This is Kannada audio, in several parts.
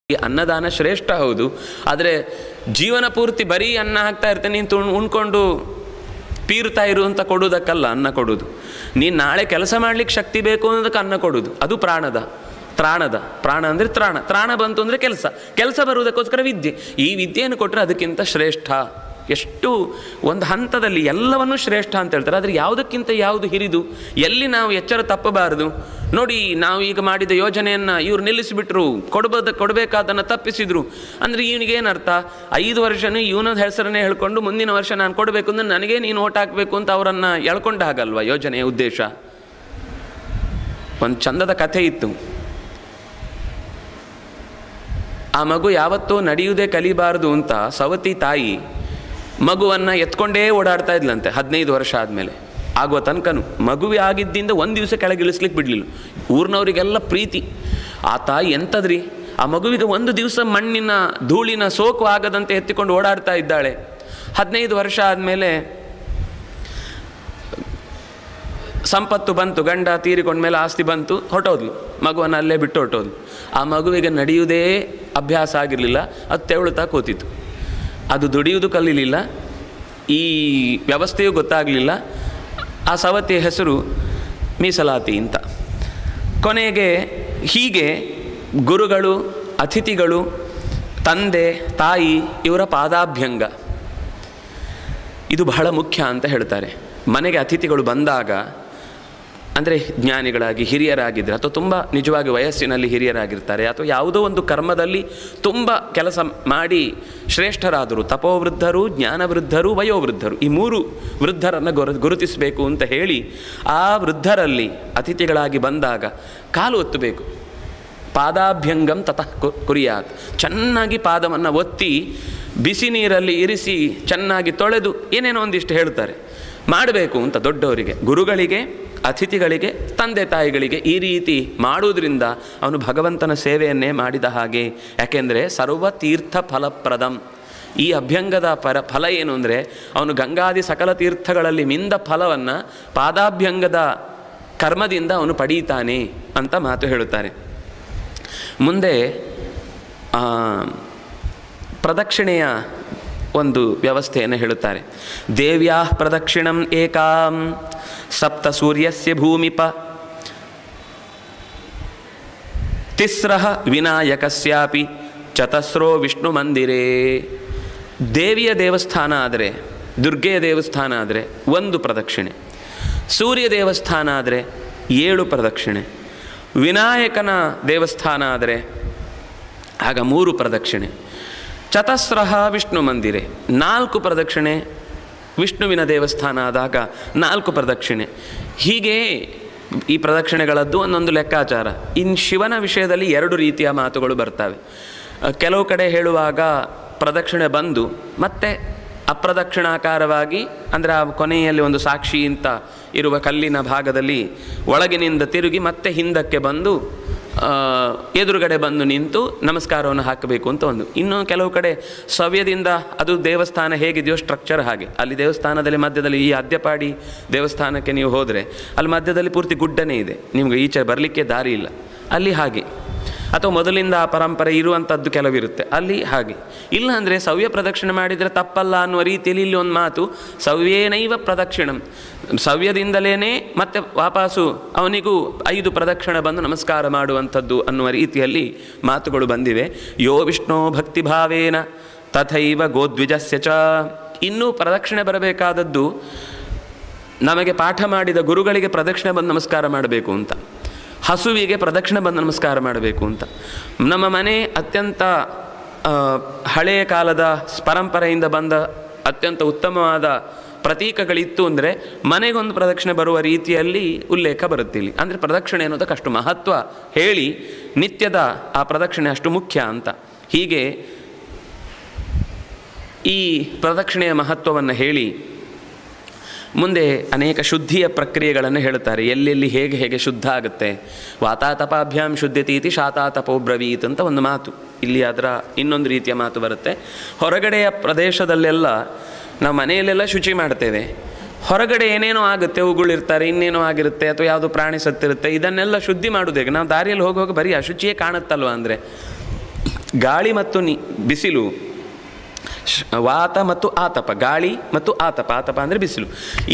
ಈ ಅನ್ನದಾನ ಶ್ರೇಷ್ಠ ಹೌದು, ಆದರೆ ಜೀವನ ಪೂರ್ತಿ ಬರೀ ಅನ್ನ ಹಾಕ್ತಾ ಇರ್ತೇನೆ ನೀನು ಉಣ್ಕೊಂಡು ಪೀರ್ತಾ ಇರು ಅಂತ ಕೊಡೋದಕ್ಕಲ್ಲ ಅನ್ನ ಕೊಡೋದು. ನೀನು ನಾಳೆ ಕೆಲಸ ಮಾಡಲಿಕ್ಕೆ ಶಕ್ತಿ ಬೇಕು ಅನ್ನೋದಕ್ಕೆ ಅನ್ನ ಕೊಡೋದು. ಅದು ಪ್ರಾಣ ಅಂದರೆ ತ್ರಾಣ ಬಂತು ಅಂದರೆ ಕೆಲಸ ಬರುವುದಕ್ಕೋಸ್ಕರ ವಿದ್ಯೆ. ಈ ವಿದ್ಯೆಯನ್ನು ಕೊಟ್ಟರೆ ಅದಕ್ಕಿಂತ ಶ್ರೇಷ್ಠ. ಎಷ್ಟು ಒಂದು ಹಂತದಲ್ಲಿ ಎಲ್ಲವನ್ನೂ ಶ್ರೇಷ್ಠ ಅಂತ ಹೇಳ್ತಾರೆ. ಆದರೆ ಯಾವುದಕ್ಕಿಂತ ಯಾವುದು ಹಿರಿದು, ಎಲ್ಲಿ ನಾವು ಎಚ್ಚರ ತಪ್ಪಬಾರದು. ನೋಡಿ, ನಾವು ಈಗ ಮಾಡಿದ ಯೋಜನೆಯನ್ನು ಇವ್ರು ನಿಲ್ಲಿಸಿಬಿಟ್ರು, ಕೊಡಬೇಕಾದನ್ನು ತಪ್ಪಿಸಿದ್ರು ಅಂದರೆ ಇವನಿಗೇನರ್ಥ? 5 ವರ್ಷನೂ ಇವನ ಹೆಸರನ್ನೇ ಹೇಳ್ಕೊಂಡು ಮುಂದಿನ ವರ್ಷ ನಾನು ಕೊಡಬೇಕು ಅಂದರೆ ನನಗೇ ನೀನು ಓಟ್ ಹಾಕಬೇಕು ಅಂತ ಅವರನ್ನು ಎಳ್ಕೊಂಡ ಹಾಗಲ್ವ ಯೋಜನೆಯ ಉದ್ದೇಶ. ಒಂದು ಚಂದದ ಕಥೆ ಇತ್ತು. ಆ ಮಗು ಯಾವತ್ತೂ ನಡೆಯುವುದೇ ಕಲಿಬಾರದು ಅಂತ ಸವತಿ ತಾಯಿ ಮಗುವನ್ನು ಎತ್ಕೊಂಡೇ ಓಡಾಡ್ತಾ ಇದ್ಲಂತೆ 15 ವರ್ಷ ಆದಮೇಲೆ. ಆಗುವ ತನಕನೂ ಮಗುವೆ ಆಗಿದ್ದರಿಂದ ಒಂದು ದಿವಸ ಕೆಳಗಿಳಿಸ್ಲಿಕ್ಕೆ ಬಿಡಲಿಲ್ಲ. ಊರಿನವರಿಗೆಲ್ಲ ಪ್ರೀತಿ. ಆ ತಾಯಿ ಎಂಥದ್ರಿ, ಆ ಮಗುವಿಗೆ ಒಂದು ದಿವಸ ಮಣ್ಣಿನ ಧೂಳಿನ ಸೋಕು ಆಗದಂತೆ ಎತ್ತಿಕೊಂಡು ಓಡಾಡ್ತಾ ಇದ್ದಾಳೆ. 15 ವರ್ಷ ಆದಮೇಲೆ ಸಂಪತ್ತು ಬಂತು, ಗಂಡ ತೀರಿಕೊಂಡ್ಮೇಲೆ ಆಸ್ತಿ ಬಂತು, ಹೊರಟೋದ್ಲು. ಮಗುವನ್ನು ಅಲ್ಲೇ ಬಿಟ್ಟು ಹೊರಟೋದ್ಲು. ಆ ಮಗುವಿಗೆ ನಡೆಯುವುದೇ ಅಭ್ಯಾಸ ಆಗಿರಲಿಲ್ಲ, ಅದು ತೆವಳುತ್ತಾ ಕೂತಿತ್ತು. ಅದು ದುಡಿಯುವುದು ಕಲೀಲಿಲ್ಲ, ಈ ವ್ಯವಸ್ಥೆಯೂ ಗೊತ್ತಾಗಲಿಲ್ಲ. ಆ ಸವತಿಯ ಹೆಸರು ಮೀಸಲಾತಿ ಅಂತ. ಕೊನೆಗೆ ಹೀಗೆ ಗುರುಗಳು, ಅತಿಥಿಗಳು, ತಂದೆ, ತಾಯಿ ಇವರ ಪಾದಾಭ್ಯಂಗ ಇದು ಬಹಳ ಮುಖ್ಯ ಅಂತ ಹೇಳ್ತಾರೆ. ಮನೆಗೆ ಅತಿಥಿಗಳು ಬಂದಾಗ, ಅಂದರೆ ಜ್ಞಾನಿಗಳಾಗಿ ಹಿರಿಯರಾಗಿದ್ದರೆ, ಅಥವಾ ತುಂಬ ನಿಜವಾಗಿ ವಯಸ್ಸಿನಲ್ಲಿ ಹಿರಿಯರಾಗಿರ್ತಾರೆ, ಅಥವಾ ಯಾವುದೋ ಒಂದು ಕರ್ಮದಲ್ಲಿ ತುಂಬ ಕೆಲಸ ಮಾಡಿ ಶ್ರೇಷ್ಠರಾದರು, ತಪೋವೃದ್ಧರು, ಜ್ಞಾನವೃದ್ಧರು, ವಯೋವೃದ್ಧರು, ಈ 3 ವೃದ್ಧರನ್ನು ಗುರುತಿಸಬೇಕು ಅಂತ ಹೇಳಿ ಆ ವೃದ್ಧರಲ್ಲಿ ಅತಿಥಿಗಳಾಗಿ ಬಂದಾಗ ಕಾಲು ಒತ್ತಬೇಕು. ಪಾದಾಭ್ಯಂಗಂ ತತಃ ಕುರಿಯಾತ್. ಚೆನ್ನಾಗಿ ಪಾದವನ್ನು ಒತ್ತಿ ಬಿಸಿ ನೀರಲ್ಲಿ ಇರಿಸಿ ಚೆನ್ನಾಗಿ ತೊಳೆದು ಏನೇನೋ ಒಂದಿಷ್ಟು ಹೇಳ್ತಾರೆ ಮಾಡಬೇಕು ಅಂತ. ದೊಡ್ಡವರಿಗೆ, ಗುರುಗಳಿಗೆ, ಅತಿಥಿಗಳಿಗೆ, ತಂದೆ ತಾಯಿಗಳಿಗೆ ಈ ರೀತಿ ಮಾಡುವುದರಿಂದ ಅವನು ಭಗವಂತನ ಸೇವೆಯನ್ನೇ ಮಾಡಿದ ಹಾಗೆ. ಯಾಕೆಂದರೆ ಸರ್ವತೀರ್ಥ ಫಲಪ್ರದಂ. ಈ ಅಭ್ಯಂಗದ ಫಲ ಏನು ಅಂದರೆ ಅವನು ಗಂಗಾದಿ ಸಕಲ ತೀರ್ಥಗಳಲ್ಲಿ ಮಿಂದ ಫಲವನ್ನು ಪಾದಾಭ್ಯಂಗದ ಕರ್ಮದಿಂದ ಅವನು ಪಡೀತಾನೆ ಅಂತ ಮಾತು ಹೇಳುತ್ತಾರೆ. ಮುಂದೆ ಪ್ರದಕ್ಷಿಣೆಯ ಒಂದು ವ್ಯವಸ್ಥೆಯನ್ನು ಹೇಳುತ್ತಾರೆ. ದೇವ್ಯಾ ಪ್ರದಕ್ಷಿಣಂ ಏಕಾಂ ಸಪ್ತ ಸೂರ್ಯಸ್ಯ ಭೂಮಿಪ ತಿಸ್ರಃ ವಿನಾಯಕಸ್ಯಾಪಿ ಚತಸ್ರೋ ವಿಷ್ಣು ಮಂದಿರೇ. ದೇವಿಯ ದೇವಸ್ಥಾನ ಆದರೆ, ದುರ್ಗೆಯ ದೇವಸ್ಥಾನ ಆದರೆ 1 ಪ್ರದಕ್ಷಿಣೆ, ಸೂರ್ಯ ದೇವಸ್ಥಾನ ಆದರೆ 7 ಪ್ರದಕ್ಷಿಣೆ, ವಿನಾಯಕನ ದೇವಸ್ಥಾನ ಆದರೆ ಆಗ 3 ಪ್ರದಕ್ಷಿಣೆ, ಚತಸ್ರಃ ವಿಷ್ಣು ಮಂದಿರೆ 4 ಪ್ರದಕ್ಷಿಣೆ, ವಿಷ್ಣುವಿನ ದೇವಸ್ಥಾನ ಆದಾಗ 4 ಪ್ರದಕ್ಷಿಣೆ. ಹೀಗೆ ಈ ಪ್ರದಕ್ಷಿಣೆಗಳದ್ದು ಒಂದೊಂದು ಲೆಕ್ಕಾಚಾರ. ಇನ್ನು ಶಿವನ ವಿಷಯದಲ್ಲಿ 2 ರೀತಿಯ ಮಾತುಗಳು ಬರ್ತವೆ. ಕೆಲವು ಕಡೆ ಹೇಳುವಾಗ ಪ್ರದಕ್ಷಿಣೆ ಬಂದು ಮತ್ತೆ ಅಪ್ರದಕ್ಷಿಣಾಕಾರವಾಗಿ, ಅಂದರೆ ಆ ಕೊನೆಯಲ್ಲಿ ಒಂದು ಸಾಕ್ಷಿ ಅಂತ ಇರುವ ಕಲ್ಲಿನ ಭಾಗದಲ್ಲಿ ಒಳಗಿನಿಂದ ತಿರುಗಿ ಮತ್ತೆ ಹಿಂದಕ್ಕೆ ಬಂದು ಎದುರುಗಡೆ ಬಂದು ನಿಂತು ನಮಸ್ಕಾರವನ್ನು ಹಾಕಬೇಕು ಅಂತ ಒಂದು. ಇನ್ನು ಕೆಲವು ಕಡೆ ಸವ್ಯದಿಂದ, ಅದು ದೇವಸ್ಥಾನ ಹೇಗಿದೆಯೋ ಸ್ಟ್ರಕ್ಚರ್ ಹಾಗೆ. ಅಲ್ಲಿ ದೇವಸ್ಥಾನದಲ್ಲಿ ಮಧ್ಯದಲ್ಲಿ, ಈ ಅದ್ಯಪಾಡಿ ದೇವಸ್ಥಾನಕ್ಕೆ ನೀವು ಹೋದರೆ ಅಲ್ಲಿ ಮಧ್ಯದಲ್ಲಿ ಪೂರ್ತಿ ಗುಡ್ಡನೇ ಇದೆ, ನಿಮಗೆ ಈಚೆ ಬರಲಿಕ್ಕೆ ದಾರಿ ಇಲ್ಲ, ಅಲ್ಲಿ ಹಾಗೆ. ಅಥವಾ ಮೊದಲಿಂದ ಆ ಪರಂಪರೆ ಇರುವಂಥದ್ದು ಕೆಲವಿರುತ್ತೆ, ಅಲ್ಲಿ ಹಾಗೆ. ಇಲ್ಲ ಅಂದರೆ ಸವ್ಯ ಪ್ರದಕ್ಷಿಣೆ ಮಾಡಿದರೆ ತಪ್ಪಲ್ಲ ಅನ್ನುವ ರೀತಿಯಲ್ಲಿ ಇಲ್ಲಿ ಒಂದು ಮಾತು, ಸವ್ಯೇನೈವ ಪ್ರದಕ್ಷಿಣಂ, ಸವ್ಯದಿಂದಲೇ ಮತ್ತೆ ವಾಪಸ್ಸು ಅವನಿಗೂ 5 ಪ್ರದಕ್ಷಿಣೆ ಬಂದು ನಮಸ್ಕಾರ ಮಾಡುವಂಥದ್ದು ಅನ್ನುವ ರೀತಿಯಲ್ಲಿ ಮಾತುಗಳು ಬಂದಿವೆ. ಯೋ ವಿಷ್ಣು ಭಕ್ತಿಭಾವೇನ ತಥೈವ ಗೋದ್ವಿಜಸ್ಯ ಚ. ಇನ್ನೂ ಪ್ರದಕ್ಷಿಣೆ ಬರಬೇಕಾದದ್ದು ನಮಗೆ ಪಾಠ ಮಾಡಿದ ಗುರುಗಳಿಗೆ ಪ್ರದಕ್ಷಿಣೆ ಬಂದು ನಮಸ್ಕಾರ ಮಾಡಬೇಕು ಅಂತ, ಹಸುವಿಗೆ ಪ್ರದಕ್ಷಿಣೆ ಬಂದು ನಮಸ್ಕಾರ ಮಾಡಬೇಕು ಅಂತ. ನಮ್ಮ ಮನೆ ಅತ್ಯಂತ ಹಳೆಯ ಕಾಲದ ಪರಂಪರೆಯಿಂದ ಬಂದ ಅತ್ಯಂತ ಉತ್ತಮವಾದ ಪ್ರತೀಕಗಳಿತ್ತು ಅಂದರೆ ಮನೆಗೊಂದು ಪ್ರದಕ್ಷಿಣೆ ಬರುವ ರೀತಿಯಲ್ಲಿ ಉಲ್ಲೇಖ ಬರುತ್ತೆ ಇಲ್ಲಿ. ಅಂದರೆ ಪ್ರದಕ್ಷಿಣೆ ಅನ್ನೋದಕ್ಕಷ್ಟು ಮಹತ್ವ ಹೇಳಿ, ನಿತ್ಯದ ಆ ಪ್ರದಕ್ಷಿಣೆ ಅಷ್ಟು ಮುಖ್ಯ ಅಂತ. ಹೀಗೆ ಈ ಪ್ರದಕ್ಷಿಣೆಯ ಮಹತ್ವವನ್ನು ಹೇಳಿ ಮುಂದೆ ಅನೇಕ ಶುದ್ಧಿಯ ಪ್ರಕ್ರಿಯೆಗಳನ್ನು ಹೇಳುತ್ತಾರೆ. ಎಲ್ಲೆಲ್ಲಿ ಹೇಗೆ ಹೇಗೆ ಶುದ್ಧ ಆಗುತ್ತೆ. ವಾತಾತಪಾಭ್ಯಾಂ ಶುದ್ಧತೀತಿ ಶಾತಾತಪೋ ಬ್ರವೀತ್ ಅಂತ ಒಂದು ಮಾತು. ಇಲ್ಲಿ ಅದರ ಇನ್ನೊಂದು ರೀತಿಯ ಮಾತು ಬರುತ್ತೆ. ಹೊರಗಡೆಯ ಪ್ರದೇಶದಲ್ಲೆಲ್ಲ ನಾವು ಮನೆಯಲ್ಲೆಲ್ಲ ಶುಚಿ ಮಾಡ್ತೇವೆ, ಹೊರಗಡೆ ಏನೇನೋ ಆಗುತ್ತೆ, ಉಗುಳಿರ್ತಾರೆ, ಇನ್ನೇನೋ ಆಗಿರುತ್ತೆ, ಅಥವಾ ಯಾವುದೋ ಪ್ರಾಣಿ ಸತ್ತಿರುತ್ತೆ, ಇದನ್ನೆಲ್ಲ ಶುದ್ಧಿ ಮಾಡೋದು ಹೇಗೆ? ನಾವು ದಾರಿಯಲ್ಲಿ ಹೋಗುವಾಗ ಬರೀ ಅಶುಚಿಯೇ ಕಾಣುತ್ತಲ್ವ. ಅಂದರೆ ಗಾಳಿ ಮತ್ತು ಬಿಸಿಲು, ವಾತ ಮತ್ತು ಆತಪ, ಗಾಳಿ ಮತ್ತು ಆತಪ, ಆತಪ ಅಂದರೆ ಬಿಸಿಲು,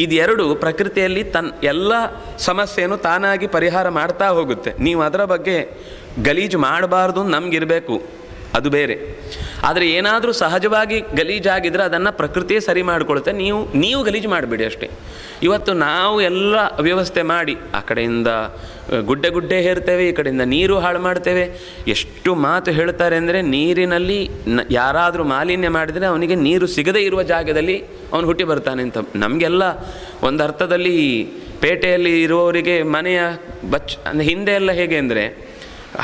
ಇದೆರಡು ಪ್ರಕೃತಿಯಲ್ಲಿ ಎಲ್ಲ ಸಮಸ್ಯೆಯನ್ನು ತಾನಾಗಿ ಪರಿಹಾರ ಮಾಡ್ತಾ ಹೋಗುತ್ತೆ. ನೀವು ಅದರ ಬಗ್ಗೆ ಗಲೀಜು ಮಾಡಬಾರ್ದು ನಮಗಿರಬೇಕು, ಅದು ಬೇರೆ. ಆದರೆ ಏನಾದರೂ ಸಹಜವಾಗಿ ಗಲೀಜಾಗಿದ್ದರೆ ಅದನ್ನು ಪ್ರಕೃತಿಯೇ ಸರಿ ಮಾಡಿಕೊಳುತ್ತೆ, ನೀವು ಗಲೀಜು ಮಾಡಿಬಿಡಿ ಅಷ್ಟೇ. ಇವತ್ತು ನಾವು ಎಲ್ಲ ವ್ಯವಸ್ಥೆ ಮಾಡಿ ಆ ಕಡೆಯಿಂದ ಗುಡ್ಡೆ ಹೇರ್ತೇವೆ, ಈ ಕಡೆಯಿಂದ ನೀರು ಹಾಳು ಮಾಡ್ತೇವೆ. ಎಷ್ಟು ಮಾತು ಹೇಳ್ತಾರೆ ಅಂದರೆ, ನೀರಿನಲ್ಲಿ ಯಾರಾದರೂ ಮಾಲಿನ್ಯ ಮಾಡಿದರೆ ಅವನಿಗೆ ನೀರು ಸಿಗದೇ ಇರುವ ಜಾಗದಲ್ಲಿ ಅವನು ಹುಟ್ಟಿ ಬರ್ತಾನೆ ಅಂತ. ನಮಗೆಲ್ಲ ಒಂದು ಅರ್ಥದಲ್ಲಿ ಪೇಟೆಯಲ್ಲಿ ಇರುವವರಿಗೆ ಮನೆಯ ಅಂದರೆ ಹಿಂದೆ ಎಲ್ಲ ಹೇಗೆ ಅಂದರೆ,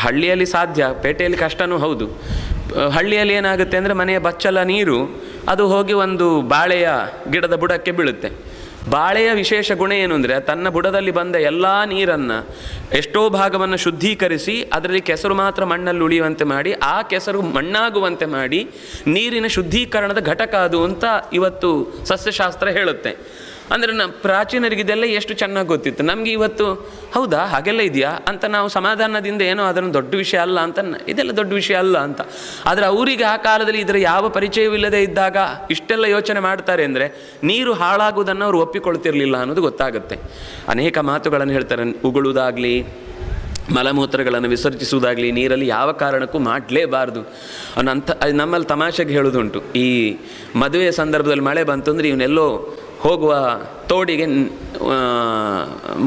ಹಳ್ಳಿಯಲ್ಲಿ ಸಾಧ್ಯ, ಪೇಟೆಯಲ್ಲಿ ಕಷ್ಟವೂ ಹೌದು. ಹಳ್ಳಿಯಲ್ಲಿ ಏನಾಗುತ್ತೆ ಅಂದರೆ, ಮನೆಯ ಬಚ್ಚಲ ನೀರು ಅದು ಹೋಗಿ ಒಂದು ಬಾಳೆಯ ಗಿಡದ ಬುಡಕ್ಕೆ ಬೀಳುತ್ತೆ. ಬಾಳೆಯ ವಿಶೇಷ ಗುಣ ಏನು ಅಂದರೆ, ತನ್ನ ಬುಡದಲ್ಲಿ ಬಂದ ಎಲ್ಲ ನೀರನ್ನು ಎಷ್ಟೋ ಭಾಗವನ್ನು ಶುದ್ಧೀಕರಿಸಿ ಅದರಲ್ಲಿ ಕೆಸರು ಮಾತ್ರ ಮಣ್ಣಲ್ಲಿ ಉಳಿಯುವಂತೆ ಮಾಡಿ, ಆ ಕೆಸರು ಮಣ್ಣಾಗುವಂತೆ ಮಾಡಿ ನೀರಿನ ಶುದ್ಧೀಕರಣದ ಘಟಕ ಅದು ಅಂತ ಇವತ್ತು ಸಸ್ಯಶಾಸ್ತ್ರ ಹೇಳುತ್ತೆ. ಅಂದರೆ ಪ್ರಾಚೀನರಿಗೆ ಇದೆಲ್ಲ ಎಷ್ಟು ಚೆನ್ನಾಗಿ ಗೊತ್ತಿತ್ತು. ನಮಗೆ ಇವತ್ತು ಹೌದಾ ಹಾಗೆಲ್ಲ ಇದೆಯಾ ಅಂತ ನಾವು ಸಮಾಧಾನದಿಂದ ಏನೋ ಅದನ್ನು ದೊಡ್ಡ ವಿಷಯ ಅಲ್ಲ ಅಂತ, ಇದೆಲ್ಲ ದೊಡ್ಡ ವಿಷಯ ಅಲ್ಲ ಅಂತ. ಆದರೆ ಅವರಿಗೆ ಆ ಕಾಲದಲ್ಲಿ ಇದರ ಯಾವ ಪರಿಚಯವಿಲ್ಲದೆ ಇದ್ದಾಗ ಇಷ್ಟೆಲ್ಲ ಯೋಚನೆ ಮಾಡ್ತಾರೆ ಅಂದರೆ, ನೀರು ಹಾಳಾಗುವುದನ್ನು ಅವರು ಒಪ್ಪಿಕೊಳ್ತಿರಲಿಲ್ಲ ಅನ್ನೋದು ಗೊತ್ತಾಗುತ್ತೆ. ಅನೇಕ ಮಾತುಗಳನ್ನು ಹೇಳ್ತಾರೆ. ಉಗುಳುವುದಾಗಲಿ, ಮಲಮೂತ್ರಗಳನ್ನು ವಿಸರ್ಜಿಸುವುದಾಗಲಿ ನೀರಲ್ಲಿ ಯಾವ ಕಾರಣಕ್ಕೂ ಮಾಡಲೇಬಾರ್ದು ಅನ್ನೋಂಥ. ನಮ್ಮಲ್ಲಿ ತಮಾಷೆಗೆ ಹೇಳೋದುಂಟು, ಈ ಮದುವೆಯ ಸಂದರ್ಭದಲ್ಲಿ ಮಳೆ ಬಂತು ಅಂದರೆ ಇವನ್ನೆಲ್ಲೋ ಹೋಗುವ ತೋಡಿಗೆ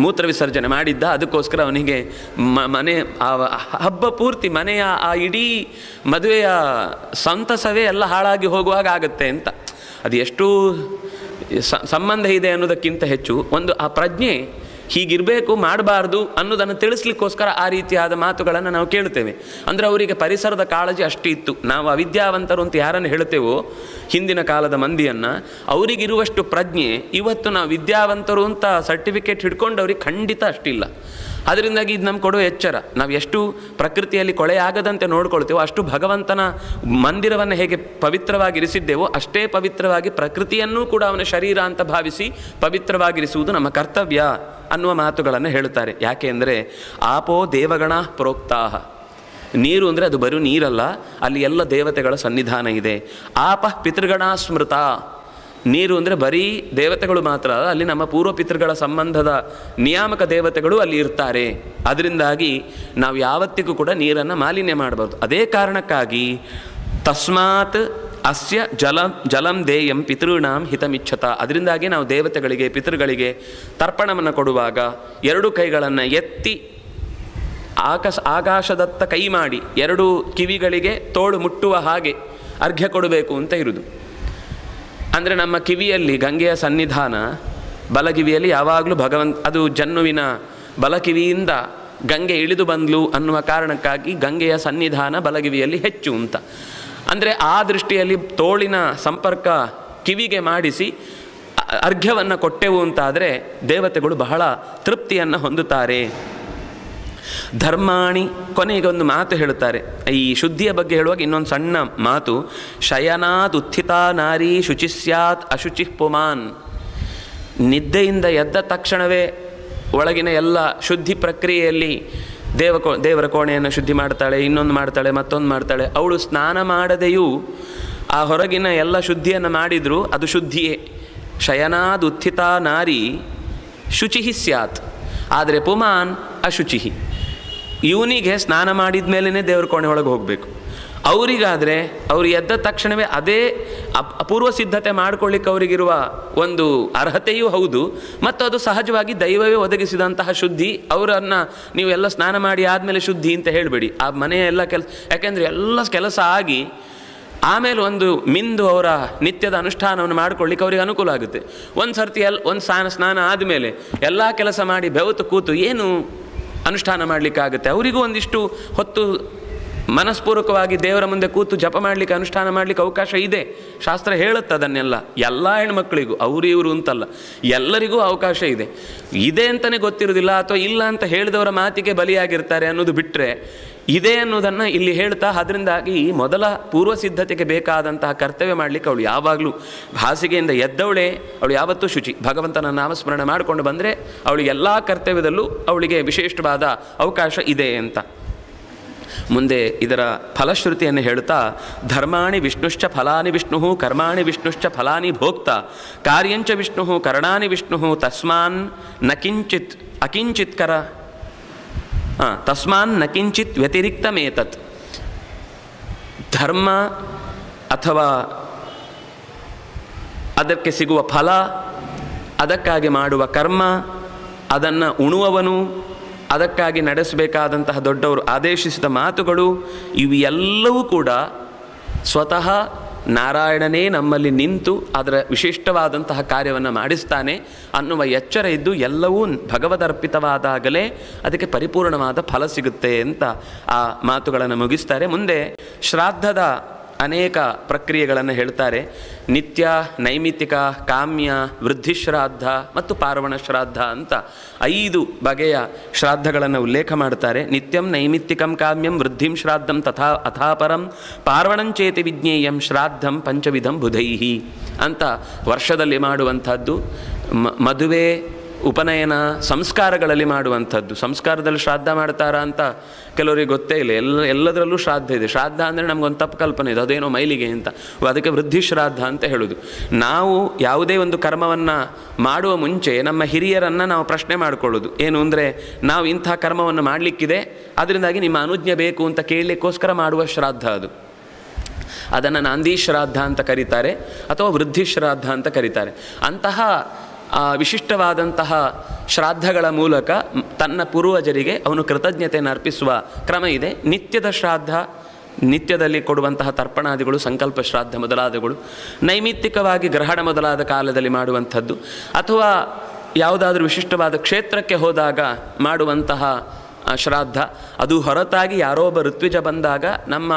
ಮೂತ್ರ ವಿಸರ್ಜನೆ ಮಾಡಿದ್ದ, ಅದಕ್ಕೋಸ್ಕರ ಅವನಿಗೆ ಮನೆ ಹಬ್ಬ ಪೂರ್ತಿ ಮನೆಯ ಆ ಇಡೀ ಮದುವೆಯ ಸಂತಸವೇ ಎಲ್ಲ ಹಾಳಾಗಿ ಹೋಗುವಾಗ ಆಗುತ್ತೆ ಅಂತ. ಅದು ಎಷ್ಟು ಸಂಬಂಧ ಇದೆ ಅನ್ನೋದಕ್ಕಿಂತ ಹೆಚ್ಚು ಒಂದು ಆ ಪ್ರಜ್ಞೆ ಹೀಗಿರಬೇಕು, ಮಾಡಬಾರ್ದು ಅನ್ನೋದನ್ನು ತಿಳಿಸ್ಲಿಕ್ಕೋಸ್ಕರ ಆ ರೀತಿಯಾದ ಮಾತುಗಳನ್ನು ನಾವು ಕೇಳ್ತೇವೆ. ಅಂದರೆ ಅವರಿಗೆ ಪರಿಸರದ ಕಾಳಜಿ ಅಷ್ಟು ಇತ್ತು. ನಾವು ಅವಿದ್ಯಾವಂತರು ಅಂತ ಯಾರನ್ನು ಹೇಳ್ತೇವೋ ಹಿಂದಿನ ಕಾಲದ ಮಂದಿಯನ್ನು, ಅವರಿಗಿರುವಷ್ಟು ಪ್ರಜ್ಞೆ ಇವತ್ತು ನಾವು ವಿದ್ಯಾವಂತರು ಅಂತ ಸರ್ಟಿಫಿಕೇಟ್ ಹಿಡ್ಕೊಂಡು ಅವ್ರಿಗೆ ಖಂಡಿತ ಅಷ್ಟಿಲ್ಲ. ಅದರಿಂದಾಗಿ ಇದು ನಮ್ಗೆ ಕೊಡುವ ಎಚ್ಚರ. ನಾವು ಎಷ್ಟು ಪ್ರಕೃತಿಯಲ್ಲಿ ಕೊಳೆಯಾಗದಂತೆ ನೋಡ್ಕೊಳ್ತೇವೋ, ಅಷ್ಟು ಭಗವಂತನ ಮಂದಿರವನ್ನು ಹೇಗೆ ಪವಿತ್ರವಾಗಿರಿಸಿದ್ದೇವೋ ಅಷ್ಟೇ ಪವಿತ್ರವಾಗಿ ಪ್ರಕೃತಿಯನ್ನೂ ಕೂಡ ಅವನ ಶರೀರ ಅಂತ ಭಾವಿಸಿ ಪವಿತ್ರವಾಗಿರಿಸುವುದು ನಮ್ಮ ಕರ್ತವ್ಯ ಅನ್ನುವ ಮಾತುಗಳನ್ನು ಹೇಳ್ತಾರೆ. ಯಾಕೆ ಅಂದರೆ, ಆಪೋ ದೇವಗಣ ಪ್ರೋಕ್ತಾಹ, ನೀರು ಅಂದರೆ ಅದು ಬರೀ ನೀರಲ್ಲ, ಅಲ್ಲಿ ಎಲ್ಲ ದೇವತೆಗಳ ಸನ್ನಿಧಾನ ಇದೆ. ಆಪ ಪಿತೃಗಣ ಸ್ಮೃತ, ನೀರು ಅಂದರೆ ಬರೀ ದೇವತೆಗಳು ಮಾತ್ರ, ಅಲ್ಲಿ ನಮ್ಮ ಪೂರ್ವ ಪಿತೃಗಳ ಸಂಬಂಧದ ನಿಯಾಮಕ ದೇವತೆಗಳು ಅಲ್ಲಿ ಇರ್ತಾರೆ. ಅದರಿಂದಾಗಿ ನಾವು ಯಾವತ್ತಿಗೂ ಕೂಡ ನೀರನ್ನು ಮಾಲಿನ್ಯ ಮಾಡಬಾರ್ದು. ಅದೇ ಕಾರಣಕ್ಕಾಗಿ ತಸ್ಮಾತ್ ಅಸ್ಯ ಜಲಂ ದೇಯಂ ಪಿತೃಣಾಂ ಹಿತಮಿಚ್ಛತ, ಅದರಿಂದಾಗಿ ನಾವು ದೇವತೆಗಳಿಗೆ ಪಿತೃಗಳಿಗೆ ತರ್ಪಣವನ್ನು ಕೊಡುವಾಗ ಎರಡು ಕೈಗಳನ್ನು ಎತ್ತಿ ಆಕಾಶದತ್ತ ಕೈ ಮಾಡಿ ಎರಡು ಕಿವಿಗಳಿಗೆ ತೋಳು ಮುಟ್ಟುವ ಹಾಗೆ ಅರ್ಘ್ಯ ಕೊಡಬೇಕು ಅಂತ ಇರುವುದು. ಅಂದರೆ ನಮ್ಮ ಕಿವಿಯಲ್ಲಿ ಗಂಗೆಯ ಸನ್ನಿಧಾನ, ಬಲಕಿವಿಯಲ್ಲಿ ಯಾವಾಗಲೂ ಅದು ಜನ್ನುವಿನ ಬಲಕಿವಿಯಿಂದ ಗಂಗೆ ಇಳಿದು ಬಂದ್ಲು ಅನ್ನುವ ಕಾರಣಕ್ಕಾಗಿ ಗಂಗೆಯ ಸನ್ನಿಧಾನ ಬಲಕಿವಿಯಲ್ಲಿ ಹೆಚ್ಚು ಅಂತ. ಅಂದರೆ ಆ ದೃಷ್ಟಿಯಲ್ಲಿ ತೋಳಿನ ಸಂಪರ್ಕ ಕಿವಿಗೆ ಮಾಡಿಸಿ ಅರ್ಘ್ಯವನ್ನು ಕೊಟ್ಟೆವು ಅಂತಾದರೆ ದೇವತೆಗಳು ಬಹಳ ತೃಪ್ತಿಯನ್ನು ಹೊಂದುತ್ತಾರೆ. ಧರ್ಮಾಣಿ, ಕೊನೆಗೆ ಒಂದು ಮಾತು ಹೇಳುತ್ತಾರೆ ಈ ಶುದ್ಧಿಯ ಬಗ್ಗೆ ಹೇಳುವಾಗ. ಇನ್ನೊಂದು ಸಣ್ಣ ಮಾತು, ಶಯನಾದ್ ಉತ್ಥಿತ ನಾರಿ ಶುಚಿ ಸ್ಯಾತ್ ಅಶುಚಿ ಪುಮಾನ್. ನಿದ್ದೆಯಿಂದ ಎದ್ದ ತಕ್ಷಣವೇ ಒಳಗಿನ ಎಲ್ಲ ಶುದ್ಧಿ ಪ್ರಕ್ರಿಯೆಯಲ್ಲಿ ದೇವರ ಕೋಣೆಯನ್ನು ಶುದ್ಧಿ ಮಾಡ್ತಾಳೆ, ಇನ್ನೊಂದು ಮಾಡ್ತಾಳೆ, ಮತ್ತೊಂದು ಮಾಡ್ತಾಳೆ. ಅವಳು ಸ್ನಾನ ಮಾಡದೆಯೂ ಆ ಹೊರಗಿನ ಎಲ್ಲ ಶುದ್ಧಿಯನ್ನು ಮಾಡಿದರೂ ಅದು ಶುದ್ಧಿಯೇ. ಶಯನಾದ್ ಉತ್ಥಿತ ನಾರಿ ಶುಚಿ ಸ್ಯಾತ್, ಆದರೆ ಪುಮಾನ್ ಅಶುಚಿ. ಇವನಿಗೆ ಸ್ನಾನ ಮಾಡಿದ ಮೇಲೇ ದೇವ್ರ ಕೋಣೆ ಒಳಗೆ ಹೋಗಬೇಕು. ಅವರಿಗಾದರೆ ಅವರು ಎದ್ದ ತಕ್ಷಣವೇ ಅದೇ ಅಪೂರ್ವ ಸಿದ್ಧತೆ ಮಾಡ್ಕೊಳ್ಳಿಕ್ಕೆ ಅವರಿಗಿರುವ ಒಂದು ಅರ್ಹತೆಯೂ ಹೌದು, ಮತ್ತು ಅದು ಸಹಜವಾಗಿ ದೈವವೇ ಒದಗಿಸಿದಂತಹ ಶುದ್ಧಿ. ಅವರನ್ನು ನೀವು ಎಲ್ಲ ಸ್ನಾನ ಮಾಡಿ ಆದಮೇಲೆ ಶುದ್ಧಿ ಅಂತ ಹೇಳಬೇಡಿ. ಆ ಮನೆಯ ಎಲ್ಲ ಯಾಕೆಂದರೆ ಎಲ್ಲ ಕೆಲಸ ಆಗಿ ಆಮೇಲೆ ಒಂದು ಮಿಂದು ಅವರ ನಿತ್ಯದ ಅನುಷ್ಠಾನವನ್ನು ಮಾಡ್ಕೊಳ್ಳಿಕ್ಕೆ ಅವರಿಗೆ ಅನುಕೂಲ ಆಗುತ್ತೆ. ಒಂದು ಸರ್ತಿ ಒಂದು ಸ್ನಾನ ಆದಮೇಲೆ ಎಲ್ಲ ಕೆಲಸ ಮಾಡಿ ಬೆವತು ಕೂತು ಏನು ಅನುಷ್ಠಾನ ಮಾಡಲಿಕ್ಕಾಗುತ್ತೆ? ಅವರಿಗೂ ಒಂದಿಷ್ಟು ಹೊತ್ತು ಮನಸ್ಪೂರ್ವಕವಾಗಿ ದೇವರ ಮುಂದೆ ಕೂತು ಜಪ ಮಾಡಲಿಕ್ಕೆ, ಅನುಷ್ಠಾನ ಮಾಡಲಿಕ್ಕೆ ಅವಕಾಶ ಇದೆ. ಶಾಸ್ತ್ರ ಹೇಳುತ್ತೆ ಅದನ್ನೆಲ್ಲ. ಎಲ್ಲ ಹೆಣ್ಮಕ್ಳಿಗೂ, ಅವರು ಇವರು ಅಂತಲ್ಲ, ಎಲ್ಲರಿಗೂ ಅವಕಾಶ ಇದೆ ಅಂತಲೇ ಗೊತ್ತಿರೋದಿಲ್ಲ, ಅಥವಾ ಇಲ್ಲ ಅಂತ ಹೇಳಿದವರ ಮಾತಿಗೆ ಬಲಿಯಾಗಿರ್ತಾರೆ ಅನ್ನೋದು ಬಿಟ್ಟರೆ ಇದೆ ಅನ್ನೋದನ್ನು ಇಲ್ಲಿ ಹೇಳ್ತಾ, ಅದರಿಂದಾಗಿ ಮೊದಲ ಪೂರ್ವ ಸಿದ್ಧತೆಗೆ ಬೇಕಾದಂತಹ ಕರ್ತವ್ಯ ಮಾಡಲಿಕ್ಕೆ ಅವಳು ಯಾವಾಗಲೂ ಹಾಸಿಗೆಯಿಂದ ಎದ್ದವಳೇ, ಅವಳು ಯಾವತ್ತೂ ಶುಚಿ. ಭಗವಂತನ ನಾಮಸ್ಮರಣೆ ಮಾಡಿಕೊಂಡು ಬಂದರೆ ಅವಳಿಗೆ ಎಲ್ಲ ಕರ್ತವ್ಯದಲ್ಲೂ ಅವಳಿಗೆ ವಿಶೇಷವಾದ ಅವಕಾಶ ಇದೆ ಅಂತ. ಮುಂದೆ ಇದರ ಫಲಶ್ರುತಿಯನ್ನು ಹೇಳ್ತಾ ಧರ್ಮಾಣಿ ವಿಷ್ಣುಶ್ಚ ಫಲಾನಿ ವಿಷ್ಣು ಕರ್ಮಾಣಿ ವಿಷ್ಣುಶ್ಚ ಫಲಾನಿ ಭೋಕ್ತ ಕಾರ್ಯಂಚ ವಿಷ್ಣು ಕರಣಾನಿ ವಿಷ್ಣು ತಸ್ಮಾನ್ ನ ಕಿಂಚಿತ್ ಅಕಿಂಚಿತ್ಕರ ತಸ್ಮಾನ್ ನ ಕಿಂಚಿತ್ ವ್ಯತಿರಿಕ್ತಮೇತತ್. ಧರ್ಮ ಅಥವಾ ಅದಕ್ಕೆ ಸಿಗುವ ಫಲ, ಅದಕ್ಕಾಗಿ ಮಾಡುವ ಕರ್ಮ, ಅದನ್ನು ಉಣುವವನು, ಅದಕ್ಕಾಗಿ ನಡೆಸಬೇಕಾದಂತಹ ದೊಡ್ಡವರು ಆದೇಶಿಸಿದ ಮಾತುಗಳು, ಇವು ಎಲ್ಲವೂ ಕೂಡ ಸ್ವತಃ ನಾರಾಯಣನೇ ನಮ್ಮಲ್ಲಿ ನಿಂತು ಅದರ ವಿಶಿಷ್ಟವಾದಂತಹ ಕಾರ್ಯವನ್ನು ಮಾಡಿಸ್ತಾನೆ ಅನ್ನುವ ಎಚ್ಚರ ಇದ್ದು ಎಲ್ಲವೂ ಭಗವದರ್ಪಿತವಾದಾಗಲೇ ಅದಕ್ಕೆ ಪರಿಪೂರ್ಣವಾದ ಫಲ ಸಿಗುತ್ತೆ ಅಂತ ಆ ಮಾತುಗಳನ್ನು ಮುಗಿಸ್ತಾರೆ. ಮುಂದೆ ಶ್ರಾದ್ದದ ಅನೇಕ ಪ್ರಕ್ರಿಯೆಗಳನ್ನು ಹೇಳ್ತಾರೆ. ನಿತ್ಯ, ನೈಮಿತ್ತಿಕ, ಕಾಮ್ಯ, ವೃದ್ಧಿಶ್ರಾದ್ದ ಮತ್ತು ಪಾರ್ವಣ ಶ್ರಾದ್ದ ಅಂತ 5 ಬಗೆಯ ಶ್ರಾದ್ದಗಳನ್ನು ಉಲ್ಲೇಖ ಮಾಡ್ತಾರೆ. ನಿತ್ಯಂ ನೈಮಿತ್ತಿಕಂ ಕಾಮ್ಯಂ ವೃದ್ಧಿಂ ಶ್ರಾದ್ದಂ ತಥಾ ಅಥಾಪರಂ ಪಾರ್ವಣಂಚೇತಿ ವಿಜ್ಞೇಯಂ ಶ್ರಾದ್ದಂ ಪಂಚವಿಧಂ ಬುಧೈಹಿ ಅಂತ ವರ್ಷದಲ್ಲಿ ಮಾಡುವಂಥದ್ದು. ಮದುವೆ, ಉಪನಯನ, ಸಂಸ್ಕಾರಗಳಲ್ಲಿ ಮಾಡುವಂಥದ್ದು. ಸಂಸ್ಕಾರದಲ್ಲಿ ಶ್ರಾದ್ದ ಮಾಡ್ತಾರಾ ಅಂತ ಕೆಲವರಿಗೆ ಗೊತ್ತೇ ಇಲ್ಲ. ಎಲ್ಲದರಲ್ಲೂ ಶ್ರಾದ್ದ ಇದೆ. ಶ್ರಾದ್ದ ಅಂದರೆ ನಮಗೊಂದು ತಪ್ಪು ಕಲ್ಪನೆ ಇದೆ, ಅದೇನೋ ಮೈಲಿಗೆ ಅಂತ. ಅದಕ್ಕೆ ವೃದ್ಧಿ ಶ್ರಾದ್ದ ಅಂತ ಹೇಳೋದು. ನಾವು ಯಾವುದೇ ಒಂದು ಕರ್ಮವನ್ನು ಮಾಡುವ ಮುಂಚೆ ನಮ್ಮ ಹಿರಿಯರನ್ನು ನಾವು ಪ್ರಶ್ನೆ ಮಾಡಿಕೊಳ್ಳೋದು ಏನು ಅಂದರೆ, ನಾವು ಇಂಥ ಕರ್ಮವನ್ನು ಮಾಡಲಿಕ್ಕಿದೆ, ಅದರಿಂದಾಗಿ ನಿಮ್ಮ ಅನುಜ್ಞೆ ಬೇಕು ಅಂತ ಕೇಳಲಿಕ್ಕೋಸ್ಕರ ಮಾಡುವ ಶ್ರಾದ್ದ ಅದು. ಅದನ್ನು ನಾಂದಿ ಶ್ರಾದ್ದ ಅಂತ ಕರೀತಾರೆ ಅಥವಾ ವೃದ್ಧಿ ಶ್ರಾದ್ದ ಅಂತ ಕರೀತಾರೆ. ಅಂತಹ ವಿಶಿಷ್ಟವಾದಂತಹ ಶ್ರಾದ್ದಗಳ ಮೂಲಕ ತನ್ನ ಪೂರ್ವಜರಿಗೆ ಅವನು ಕೃತಜ್ಞತೆಯನ್ನು ಅರ್ಪಿಸುವ ಕ್ರಮ ಇದೆ. ನಿತ್ಯದ ಶ್ರಾದ್ದ, ನಿತ್ಯದಲ್ಲಿ ಕೊಡುವಂತಹ ತರ್ಪಣಾದಿಗಳು, ಸಂಕಲ್ಪ ಶ್ರಾದ್ದ ಮೊದಲಾದಗಳು. ನೈಮಿತ್ತಿಕವಾಗಿ ಗ್ರಹಣ ಮೊದಲಾದ ಕಾಲದಲ್ಲಿ ಮಾಡುವಂಥದ್ದು, ಅಥವಾ ಯಾವುದಾದ್ರೂ ವಿಶಿಷ್ಟವಾದ ಕ್ಷೇತ್ರಕ್ಕೆ ಹೋದಾಗ ಮಾಡುವಂತಹ ಶ್ರಾದ್ದ. ಅದು ಹೊರತಾಗಿ ಯಾರೋ ಒಬ್ಬ ಋತ್ವಿಜ ಬಂದಾಗ ನಮ್ಮ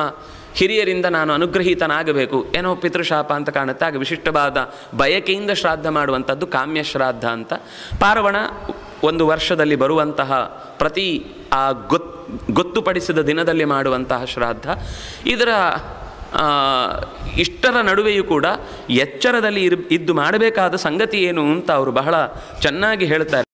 ಹಿರಿಯರಿಂದ ನಾನು ಅನುಗ್ರಹೀತನಾಗಬೇಕು, ಏನೋ ಪಿತೃಶಾಪ ಅಂತ ಕಾಣುತ್ತೆ, ಆಗ ವಿಶಿಷ್ಟವಾದ ಬಯಕೆಯಿಂದ ಶ್ರಾದ್ದ ಮಾಡುವಂಥದ್ದು ಕಾಮ್ಯ ಶ್ರಾದ್ದ ಅಂತ. ಪಾರ್ವಣ ಒಂದು ವರ್ಷದಲ್ಲಿ ಬರುವಂತಹ ಪ್ರತಿ ಆ ಗೊತ್ತುಪಡಿಸಿದ ದಿನದಲ್ಲಿ ಮಾಡುವಂತಹ ಶ್ರಾದ್ದ. ಇದರ ಇಷ್ಟರ ನಡುವೆಯೂ ಕೂಡ ಎಚ್ಚರದಲ್ಲಿ ಇದ್ದು ಮಾಡಬೇಕಾದ ಸಂಗತಿ ಏನು ಅಂತ ಅವರು ಬಹಳ ಚೆನ್ನಾಗಿ ಹೇಳ್ತಾರೆ.